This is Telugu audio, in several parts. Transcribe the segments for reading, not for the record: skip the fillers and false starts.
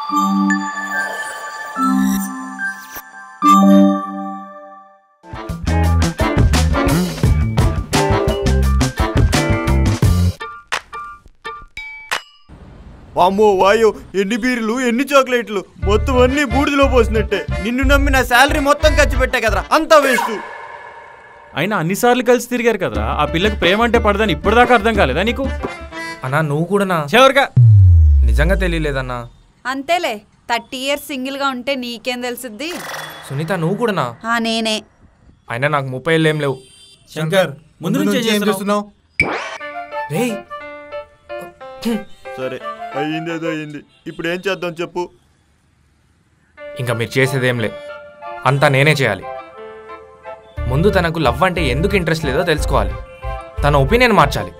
వామ్మో వాయో, ఎన్ని బీర్లు ఎన్ని చాక్లెట్లు, మొత్తం అన్ని బూడిదలో పోసినట్టే. నిన్ను నమ్మి నా శాలరీ మొత్తం ఖర్చు పెట్టా కదరా, అంతా వేస్ట్. అయినా అన్నిసార్లు కలిసి తిరిగారు కదరా, ఆ పిల్లకి ప్రేమ అంటే పడదని ఇప్పటిదాకా అర్థం కాలేదా నీకు? అన్నా నువ్వు కూడా చివరిగా నిజంగా తెలియలేదన్నా. అంతేలే, 30 years సింగిల్గా ఉంటే నీకేం తెలుసుద్ది. సునీత నువ్వు కూడా? నేనే. అయినా నాకు 30 ఏళ్ళు ఏం లేవు. శంకర్, ముందు నుంచి ఏం చేస్తున్నావు? సరే, అయ్యిందేదో అయ్యింది, ఇప్పుడు ఏం చేద్దాం చెప్పు. ఇంకా మీరు చేసేదేం లేదు, అంతా నేనే చేయాలి. ముందు తనకు లవ్ అంటే ఎందుకు ఇంట్రెస్ట్ లేదో తెలుసుకోవాలి, తన ఒపీనియన్ మార్చాలి.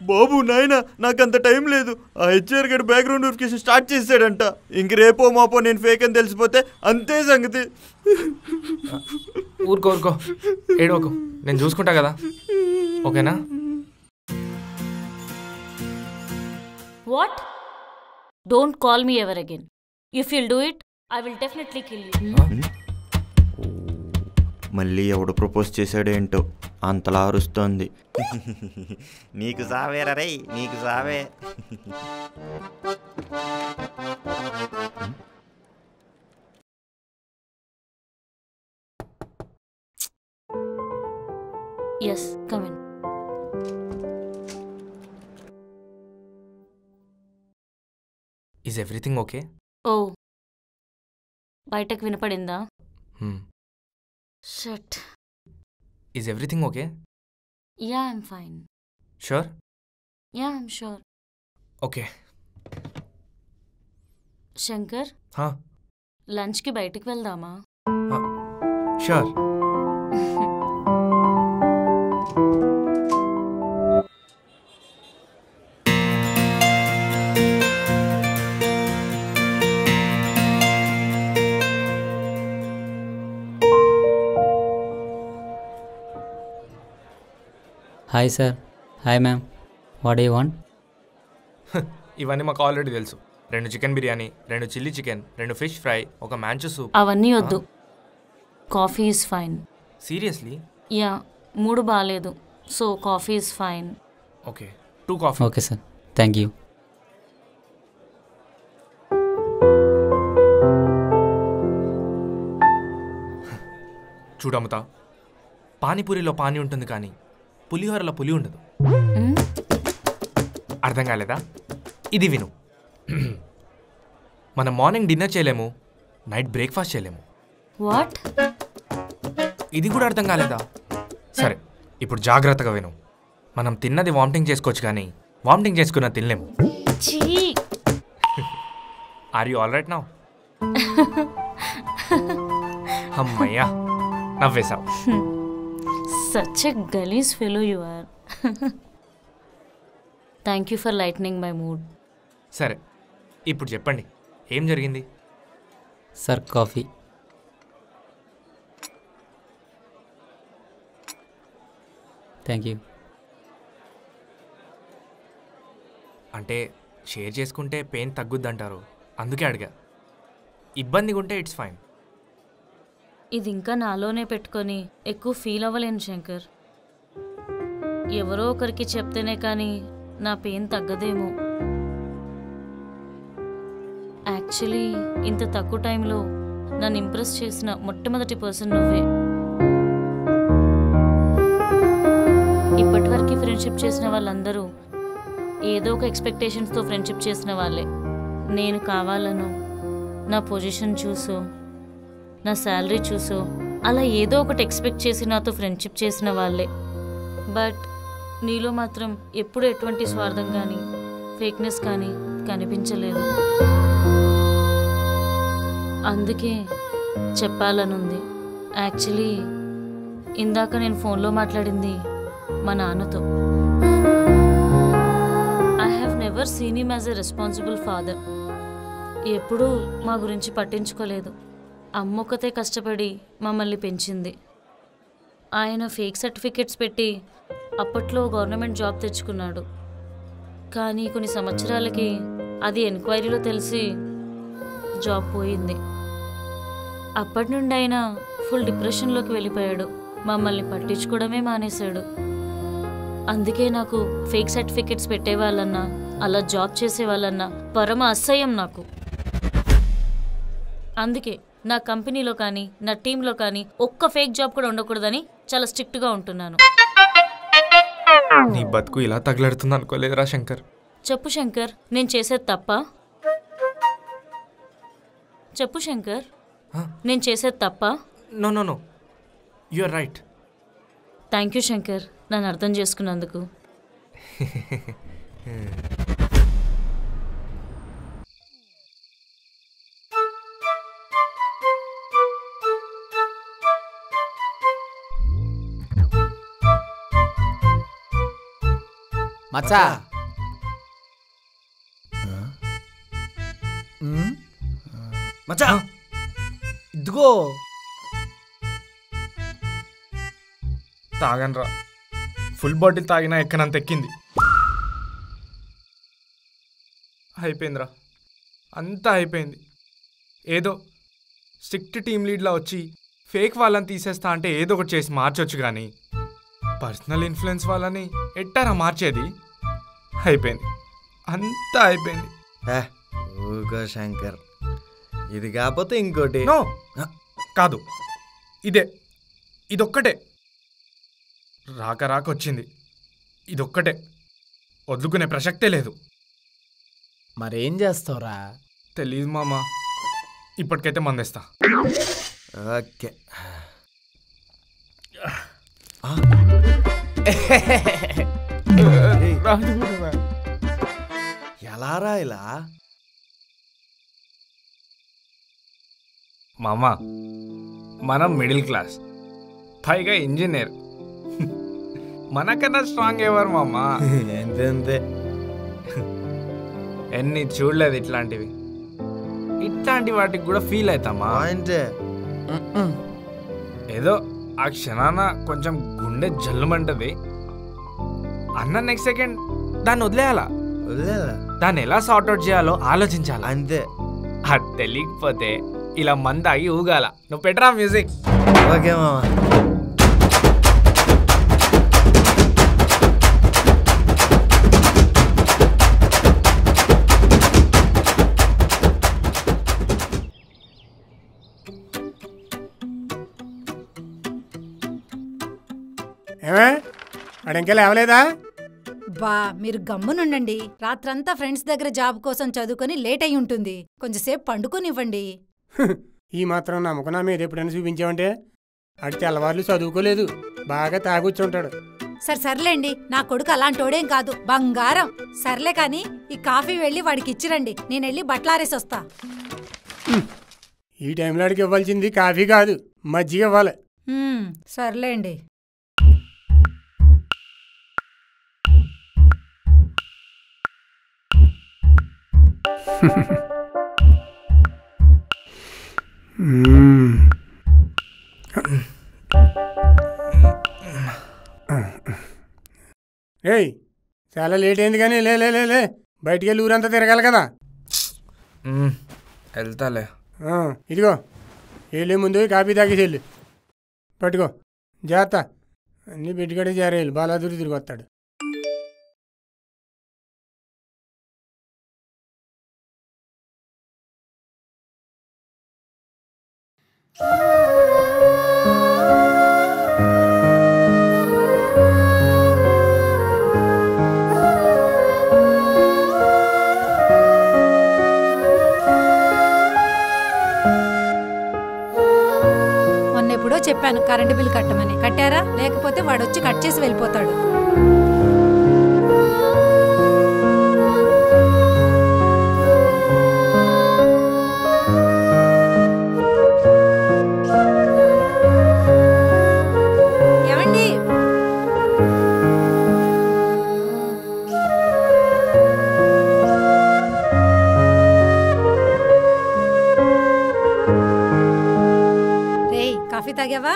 బాబు నాయన, నాకంత టైం లేదు. ఆ హెచ్ఆర్ గడి బ్యాక్గ్రౌండ్ వెరిఫికేషన్ స్టార్ట్ చేసాడంట. ఇంక రేపో మాపో నేను ఫేక్ అని తెలిసిపోతే అంతే సంగతి. ఊరుకో ఏడోకు, నేను చూసుకుంటా కదా, ఓకేనా? What? Don't call me ever again. If you'll do it, I will definitely kill you. మళ్ళీ ఎవడు ప్రపోజ్ చేశాడేంటో అంతలా అరుస్తోంది. నీకు సావేరా రే, నీకు సావే. Yes, come in. Is everything okay? Oh, బయటకు వినపడిందా? Shit. Is everything okay? Yeah, I'm fine. Sure? Yeah, I'm sure. Okay. Shankar, లంచ్కి బయటికి వెళ్దామా? Sure. Hi sir. Hi ma'am. What do you want? ఇవన్నీ మాకు ఆల్రెడీ తెలుసు. 2 chicken biryani, 2 chilli chicken, 2 fish fry, ఒక మ్యాంచో సూప్. అవన్నీ వద్దు. Coffee is fine. Seriously? Yeah, మూడు బాగాలేదు, so coffee is fine. Okay, 2 coffee. Okay sir. Thank you. చూడముతా, పానీపూరిలో పానీ ఉంటుంది కానీ పులిహోరలో పులి ఉండదు. అర్థం కాలేదా? ఇది విను. మనం మార్నింగ్ డిన్నర్ చేయలేము, నైట్ బ్రేక్ఫాస్ట్ చేయలేము. వాట్? ఇది కూడా అర్థం కాలేదా? సరే, ఇప్పుడు జాగ్రత్తగా విను. మనం తిన్నది వామిటింగ్ చేసుకోవచ్చు కానీ వామిటింగ్ చేసుకున్నది తినలేము. Are you all right now? అమ్మయ్యా, నవ్వేశావు. Such a gullish fellow you are. Thank you for lightening my mood. సరే, ఇప్పుడు చెప్పండి ఏం జరిగింది? Sir, coffee. Thank you. అంటే షేర్ చేసుకుంటే పెయిన్ తగ్గుద్దంటారు, అందుకే అడిగా. ఇబ్బందిగా ఉంటే ఇట్స్ ఫైన్. ఇది ఇంకా నాలోనే పెట్టుకొని ఎక్కువ ఫీల్ అవ్వలేను శంకర్. ఎవరో ఒకరికి చెప్తేనే కానీ నా పెయిన్ తగ్గదేమో. యాక్చువల్లీ ఇంత తక్కువ టైంలో నన్ను ఇంప్రెస్ చేసిన మొట్టమొదటి పర్సన్ నువ్వే. ఇప్పటివరకు ఫ్రెండ్షిప్ చేసిన వాళ్ళందరూ ఏదో ఒక ఎక్స్పెక్టేషన్స్తో ఫ్రెండ్షిప్ చేసిన వాళ్ళే. నేను కావాలను నా పొజిషన్ చూసో, నా శాలరీ చూసో, అలా ఏదో ఒకటి ఎక్స్పెక్ట్ చేసి నాతో ఫ్రెండ్షిప్ చేసిన వాళ్ళే. బట్ నీలో మాత్రం ఎప్పుడు ఎటువంటి స్వార్థం కానీ ఫేక్నెస్ కానీ కనిపించలేదు. అందుకే చెప్పాలనుంది. యాక్చువల్లీ ఇందాక నేను ఫోన్లో మాట్లాడింది మా నాన్నతో. I have never seen him as a responsible father. ఎప్పుడూ మా గురించి పట్టించుకోలేదు. అమ్మొక్కతే కష్టపడి మమ్మల్ని పెంచింది. ఆయన ఫేక్ సర్టిఫికెట్స్ పెట్టి అప్పట్లో గవర్నమెంట్ జాబ్ తెచ్చుకున్నాడు. కానీ కొన్ని సంవత్సరాలకి అది ఎంక్వైరీలో తెలిసి జాబ్ పోయింది. అప్పటి నుండి ఆయన ఫుల్ డిప్రెషన్లోకి వెళ్ళిపోయాడు. మమ్మల్ని పట్టించుకోవడమే మానేశాడు. అందుకే నాకు ఫేక్ సర్టిఫికెట్స్ పెట్టేవాళ్ళన్నా, అలా జాబ్ చేసేవాళ్ళన్నా పరమ అసహ్యం నాకు. అందుకే నా కంపెనీలో కానీ నా టీంలో కానీ ఒక్క ఫేక్ జాబ్ కూడా ఉండకూడదని చాలా స్ట్రిక్ట్గా ఉంటున్నాను. నీ బతుకు ఇలా తగలడుతుంది అనుకోలేదురా శంకర్. చెప్పు శంకర్, నేను చేసేది తప్ప? చెప్పు శంకర్, నేను చేసేది తప్ప? No no no, you are right. Thank you Shankar, నన్ను అర్థం చేసుకున్నందుకు. మచ్చా మచ్చా ఇదిగో తాగనరా, ఫుల్ బాటిల్ తాగినా ఎక్కనంత ఎక్కింది. అయిపోయిందిరా, అంతా అయిపోయింది. ఏదో స్ట్రిక్ట్ టీమ్ లీడ్లా వచ్చి ఫేక్ వాళ్ళని తీసేస్తా అంటే ఏదో ఒకటి చేసి మార్చొచ్చు, కానీ పర్సనల్ ఇన్ఫ్లుయెన్స్ వాళ్ళని ఎట్టారా మార్చేది? అయిపోయింది, అంతా అయిపోయింది. ఊగో శంకర్, ఇది కాకపోతే ఇంకోటి. నో కాదు, ఇదొక్కటే రాక రాక వచ్చింది. ఇదొక్కటే వదులుకునే ప్రసక్తే లేదు. మరేం చేస్తావురా? తెలీదు మామ, ఇప్పటికైతే మందేస్తా. ఓకే. ఎలా రా ఇలా? మామ, మనం మిడిల్ క్లాస్, పైగా ఇంజనీర్. మనకన్నా స్ట్రాంగ్ ఎవరు మామ? ఎంతే. ఎన్ని చూడలేదు ఇట్లాంటివి. ఇట్లాంటి వాటికి కూడా ఫీల్ అవుతామా? ఏదో ఆ క్షణాన కొంచెం గుండె జల్లుమంటది అన్న, నెక్స్ట్ సెకండ్ దాన్ని వదిలేయాలా? దాన్ని ఎలా సార్ట్అవుట్ చేయాలో ఆలోచించాలా? అంతే. అది తెలియకపోతే ఇలా మందాగి ఊగాల. నువ్వు పెట్టరా మ్యూజిక్. ఓకే మామ. ఏమే అడింకా లేవలేదా? బా మీరు గమ్మునుండండి. రాత్రంతా ఫ్రెండ్స్ దగ్గర జాబ్ కోసం చదువుకొని లేట్ అయి ఉంటుంది. కొంచెంసేపు పండుకోనివ్వండి. ఈ మాత్రం నమ్మకం నా మీద ఎప్పుడైనా చూపించావంటే? అడి తెల్లవార్లు చదువుకోలేదు, బాగా తాగొచ్చుంటాడు. సర్లేండి, నా కొడుకు అలాంటోడేం కాదు, బంగారం. సర్లే కాని ఈ కాఫీ వెళ్ళి వాడికి ఇచ్చిరండి, నేనెళ్ళి బట్టలారేసి వస్తా. ఈ టైంలో అడిగి ఇవ్వాల్సింది కాఫీ కాదు, మజ్జిగ ఇవ్వాలి. సర్లేండి. ఏయ్, చాలా లేట్ అయింది కానీ లే లే లే లే బయటికి వెళ్ళి ఊరంతా తిరగాలి కదా. వెళ్తాలే. ఇదిగో వెళ్ళే ముందు కాఫీ తాగేసి వెళ్ళు. పట్టుకో, జాగ్రత్త. అన్నీ పెట్టుకడే జారేయాలి, బాలాదూరి తిరిగి వస్తాడు. మొన్నెప్పుడో చెప్పాను కరెంటు బిల్ కట్టమని, కట్టారా? లేకపోతే వాడొచ్చి కట్ చేసి వెళ్ళిపోతాడు. ఏమండి? రేయ్, కాఫీ తాగావా?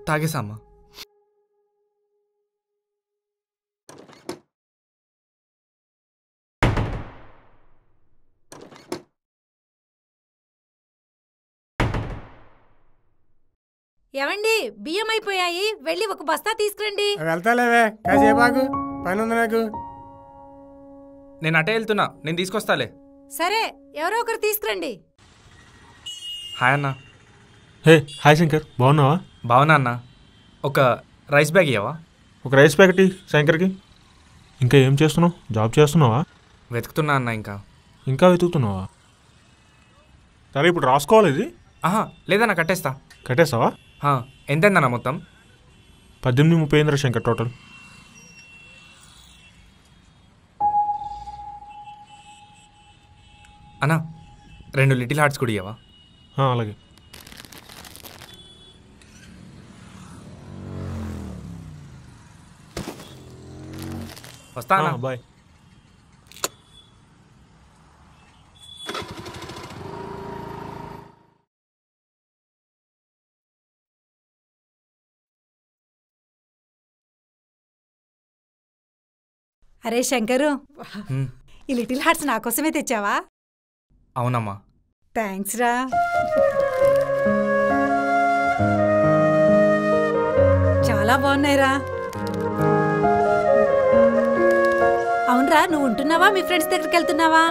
తాగేసామ్మా. ఏమండి బియ్యం అయిపోయాయి, వెళ్ళి ఒక బస్తా తీసుకురండి. వెళ్తాలేవే, కాసేపు ఆగు, పని ఉంది నాకు. నేను అటే వెళ్తున్నా, నేను తీసుకొస్తాలే. సరే, ఎవరో ఒకరు తీసుకురండి. హాయ్ అన్న. హే హాయ్ శంకర్, బాగున్నావా? బావునా అన్న. ఒక రైస్ బ్యాగ్ ఇవ్వవా? ఒక రైస్ ప్యాకెట్ శంకర్కి. ఇంకా ఏం చేస్తున్నావు? జాబ్ చేస్తున్నావా? వెతుకుతున్నా అన్న. ఇంకా వెతుకుతున్నావా? సరే ఇప్పుడు రాసుకోవాలి ఇది. ఆహా లేదన్నా, కట్టేస్తా. కట్టేస్తావా? ఎంతైందన్నా మొత్తం? 18:30 శంకర్ టోటల్. అన్నా 2 లిటిల్ హార్ట్స్ కూడా ఇవ్వవా? అలాగే. వస్తానా? బాయ్. అరే శంకరు, ఈ లిటిల్ హార్ట్స్ నా కోసమే తెచ్చావా? అవునమ్మా. థ్యాంక్స్ రా. చాలా బాగున్నాయిరా. అవునరా, నువ్వు ఉంటున్నావా మీ ఫ్రెండ్స్ దగ్గరికి వెళ్తున్నావా?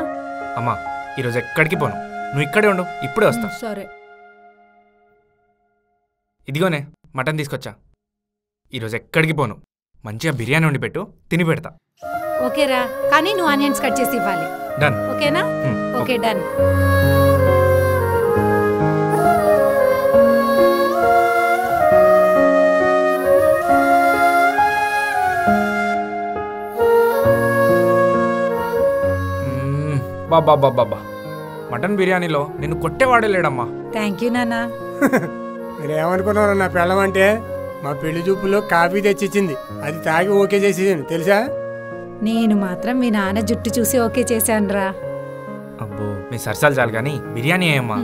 అమ్మా ఈరోజు ఎక్కడికి పోను, నువ్వు ఇక్కడే ఉండు, ఇప్పుడే వస్తా. సరే. ఇదిగోనే మటన్ తీసుకొచ్చా. ఈరోజు ఎక్కడికి పోను, మంచిగా బిర్యానీ వండి పెట్టు, తిని పెడతా. ఓకేరా, కానీ నువ్వు ఆనియన్స్ కట్ చేసి ఇవ్వాలి. డన్. ఓకేనా? Okay done. బాబా మటన్ బిర్యానీలో నిన్ను కొట్టేవాడే లేడమ్మా. థ్యాంక్ యూ నాన్న. మీరేమనుకున్నారు నా పెళ్ళం అంటే? మా పెళ్లి చూపులో కాఫీ తెచ్చిచ్చింది, అది తాగి ఓకే చేసేసాను తెలుసా? నేను మాత్రం మీ నాన్న జుట్టు చూసి ఓకే చేశానురా. అబ్బో మీ సరసాలు చాలు కానీ బిర్యానీ ఏమ్మా?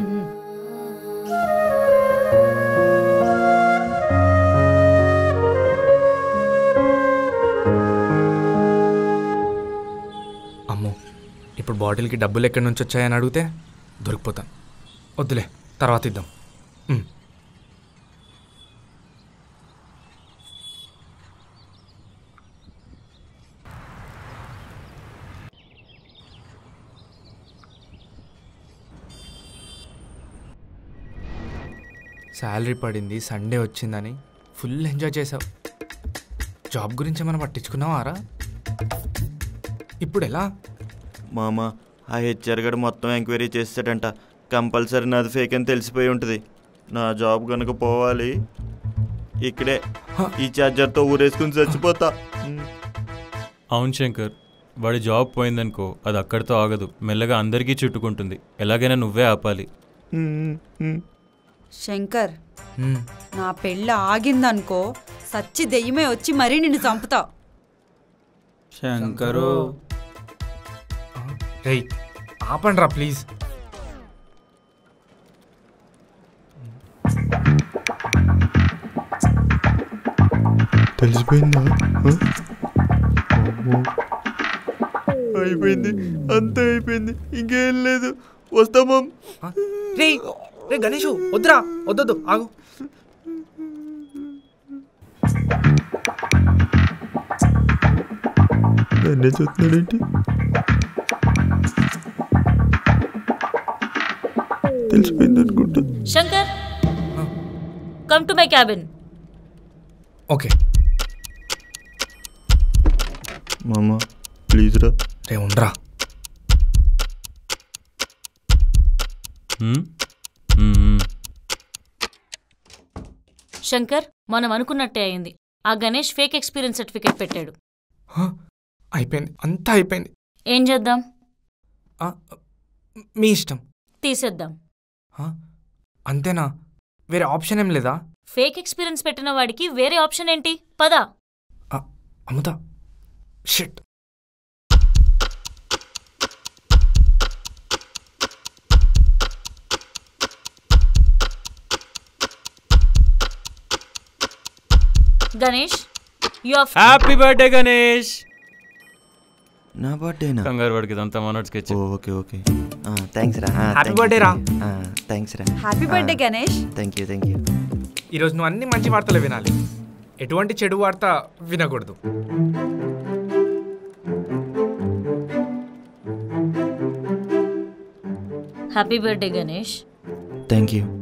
అమ్మో ఇప్పుడు బాటిల్కి డబ్బులు ఎక్కడి నుంచి వచ్చాయని అడిగితే దొరికిపోతాను. వద్దులే, తర్వాత ఇద్దాం. శాలరీ పడింది, సండే వచ్చిందని ఫుల్ ఎంజాయ్ చేసావు. జాబ్ గురించి ఏమైనా పట్టించుకున్నావారా? ఇప్పుడు ఎలా? మామ ఆ హెచ్ఆర్ గడు మొత్తం ఎంక్వైరీ చేస్తాడంట. కంపల్సరీ నాది ఫేక్ అని తెలిసిపోయి ఉంటుంది. నా జాబ్ కనుక పోవాలి, ఇక్కడే ఈ ఛార్జర్తో ఊరేసుకుని చచ్చిపోతా. అవును శంకర్, వాడి జాబ్ పోయిందనుకో అది అక్కడితో ఆగదు, మెల్లగా అందరికీ చుట్టుకుంటుంది. ఎలాగైనా నువ్వే ఆపాలి. శంకర్, నా పెళ్ళి ఆగిందనుకో సచ్చి దెయ్యమే వచ్చి మరీ నిన్ను చంపుతా. శంకరు రేయ్ ఆపండ్రా ప్లీజ్. తెలిసిపోయిందా? అయిపోయింది, అంతా అయిపోయింది, ఇంకేం లేదు. వస్తామా? రే రే గణేషు, వద్దురా, వద్దొద్దు, ఆగు. నన్నే చూస్తున్నాడేంటి? తెలిసిపోయింది అనుకుంటా. Shankar, come to my cabin. Okay మామ ప్లీజ్ రా. రే ఉండరా. శంకర్, మనం అనుకున్నట్టే అయింది. ఆ గణేష్ ఫేక్ ఎక్స్పీరియన్స్ సర్టిఫికేట్ పెట్టాడు. అయిపోయింది, అంతా అయిపోయింది. ఏం చేద్దాం? మీ ఇష్టం. తీసేద్దాం. అంతేనా? వేరే ఆప్షన్ ఏం లేదా? ఫేక్ ఎక్స్పీరియన్స్ పెట్టిన వాడికి వేరే ఆప్షన్ ఏంటి? పద. Amrutha shit. Ganesh, you are happy birthday Ganesh. నా బర్త్డేనా? కంగారు వాడికి ఇదంతా మనోడ్ స్కెచ్. ఓకే ఓకే, థ్యాంక్స్ రా. హ్యాపీ బర్త్డే రా. థ్యాంక్స్ రా. Happy birthday Ganesh. Thank you. ఈరోజు నువ్వు అన్ని మంచి వార్తలు వినాలి, ఎటువంటి చెడు వార్త వినకూడదు. Happy birthday Ganesh. Thank you.